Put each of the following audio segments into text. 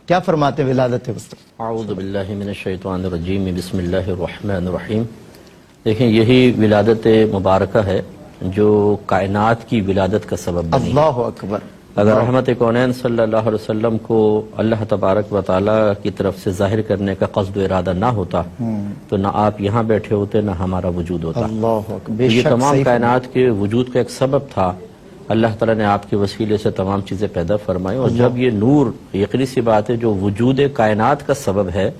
کیا فرماتے ہیں ولادت مصطفیٰ؟ اعوذ باللہ من الشیطان الرجیم بسم اللہ الرحمن الرحیم۔ دیکھیں یہی ولادت مبارکہ ہے جو کائنات کی ولادت کا سبب بنی۔ اللہ اکبر۔ اگر رحمت کونین صلی اللہ علیہ وسلم کو اللہ تبارک و تعالیٰ کی طرف سے ظاہر کرنے کا قصد و ارادہ نہ ہوتا تو نہ آپ یہاں بیٹھے ہوتے نہ ہمارا وجود ہوتا۔ اللہ اکبر۔ یہ تمام کائنات کے وجود کا ایک سبب تھا۔ اللہ تعالیٰ نے آپ کے وسیلے سے تمام چیزیں پیدا فرمائی، اور جب یہ نور، یقینی سی بات ہے، جو وجود کائنات کا سبب ہے،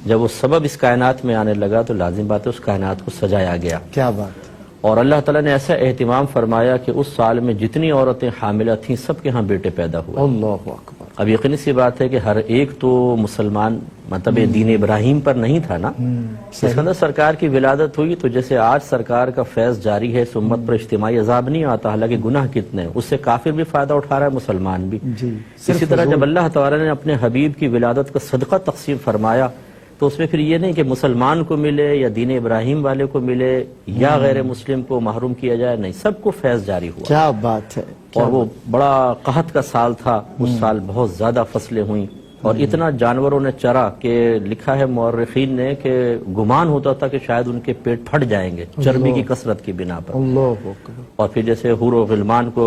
جب وہ سبب اس کائنات میں آنے لگا تو لازم بات ہے اس کائنات کو سجایا گیا۔ کیا بات۔ اور اللہ تعالیٰ نے ایسا اہتمام فرمایا کہ اس سال میں جتنی عورتیں حاملہ تھیں سب کے ہاں بیٹے پیدا ہوئے۔ اللہ اکبر۔ اب یقینی سی بات ہے کہ ہر ایک تو مسلمان مطلب دین ابراہیم پر نہیں تھا نا۔ اس کے اندر سرکار کی ولادت ہوئی تو جیسے آج سرکار کا فیض جاری ہے، اس امت پر اجتماعی عذاب نہیں آتا، حالانکہ گناہ کتنے ہیں، اس سے کافر بھی فائدہ اٹھا رہا ہے، مسلمان بھی۔ اسی طرح جب اللہ تعالیٰ نے اپنے حبیب کی ولادت کا صدقہ تقسیم فرمایا تو اس میں پھر یہ نہیں کہ مسلمان کو ملے یا دین ابراہیم والے کو ملے یا غیر مسلم کو محروم کیا جائے، نہیں، سب کو فیض جاری ہوا۔ کیا بات ہے۔ اور وہ بڑا قحط کا سال تھا، اس سال بہت زیادہ فصلیں ہوئیں اور اتنا جانوروں نے چرا کہ لکھا ہے مورخین نے کہ گمان ہوتا تھا کہ شاید ان کے پیٹ پھٹ جائیں گے چربی کی کثرت کی بنا پر۔ اللہ اکبر۔ اور پھر جیسے حور و غلمان کو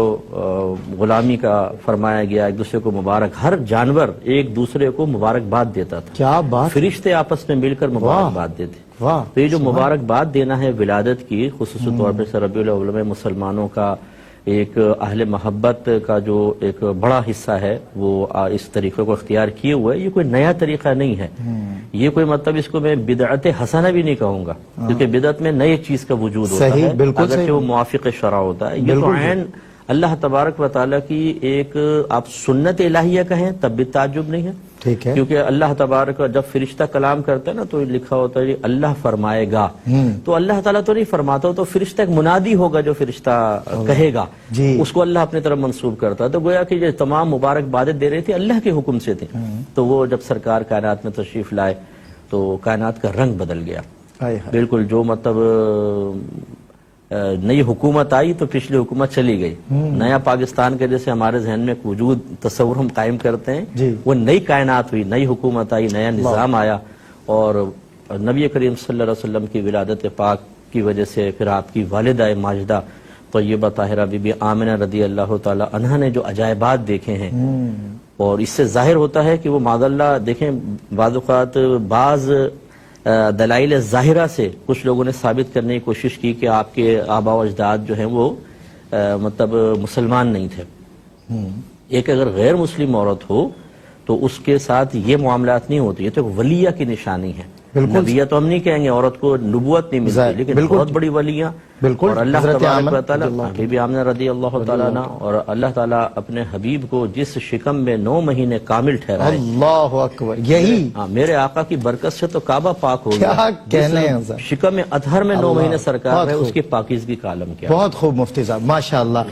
غلامی کا فرمایا گیا، ایک دوسرے کو مبارک، ہر جانور ایک دوسرے کو مبارکباد دیتا تھا، کیا بات۔ فرشتے آپس میں مل کر مبارکباد دیتے۔ واہ۔ تو یہ جو مبارکباد دینا ہے ولادت کی، خصوصی طور پر ربیع الاول میں مسلمانوں کا ایک اہل محبت کا جو ایک بڑا حصہ ہے وہ اس طریقے کو اختیار کیے ہوئے، یہ کوئی نیا طریقہ نہیں ہے، یہ کوئی مطلب اس کو میں بدعت حسنہ بھی نہیں کہوں گا، کیونکہ بدعت میں نئی چیز کا وجود ہوتا ہے، اگرچہ وہ موافق شرع ہوتا ہے۔ یہ تو عین اللہ تبارک و تعالیٰ کی ایک آپ سنت الہیہ کہیں تب بھی تعجب نہیں ہے، ٹھیک ہے، کیونکہ اللہ تبارک جب فرشتہ کلام کرتا ہے نا تو لکھا ہوتا ہے اللہ فرمائے گا، تو اللہ تعالیٰ تو نہیں فرماتا، تو فرشتہ ایک منادی ہوگا جو فرشتہ کہے گا، اس کو اللہ اپنی طرف منسوب کرتا ہے۔ تو گویا کہ یہ تمام مبارک بادیں دے رہی تھی اللہ کے حکم سے تھی، تو وہ جب سرکار کائنات میں تشریف لائے تو کائنات کا رنگ بدل گیا بالکل۔ جو مطلب نئی حکومت آئی تو پچھلی حکومت چلی گئی، نیا پاکستان کے جیسے ہمارے ذہن میں وجود تصور ہم قائم کرتے ہیں، وہ نئی کائنات ہوئی، نئی حکومت آئی، نیا نظام آیا، اور نبی کریم صلی اللہ علیہ وسلم کی ولادت پاک کی وجہ سے پھر آپ کی والدہ ماجدہ طیبہ طاہرہ بی بی آمنہ رضی اللہ تعالی عنہا نے جو عجائبات دیکھے ہیں، اور اس سے ظاہر ہوتا ہے کہ وہ معاذ اللہ دیکھیں بعض اوقات بعض دلائل ظاہرہ سے کچھ لوگوں نے ثابت کرنے کی کوشش کی کہ آپ کے آبا و اجداد جو ہیں وہ مطلب مسلمان نہیں تھے۔ ایک اگر غیر مسلم عورت ہو تو اس کے ساتھ یہ معاملات نہیں ہوتے، یہ تو ایک ولیہ کی نشانی ہے۔ نبیہ تو ہم نہیں کہیں گے، عورت کو نبوت نہیں ملتی، لیکن بہت بڑی ولیہ، اور اللہ تبارک و تعالیٰ بی بی آمنہ رضی اللہ تعالیٰ عنہ، اور اللہ تعالیٰ اپنے حبیب کو جس شکم میں 9 مہینے کامل ٹھہرائے، اللہ اکبر، یہی میرے آقا کی برکت سے تو کعبہ پاک ہو گیا۔ کیا کہنے ہیں، شکم اطہر میں 9 مہینے سرکار ہے، اس کی پاکیزگی کا عالم کیا۔ بہت خوب مفتی صاحب، ماشاءاللہ۔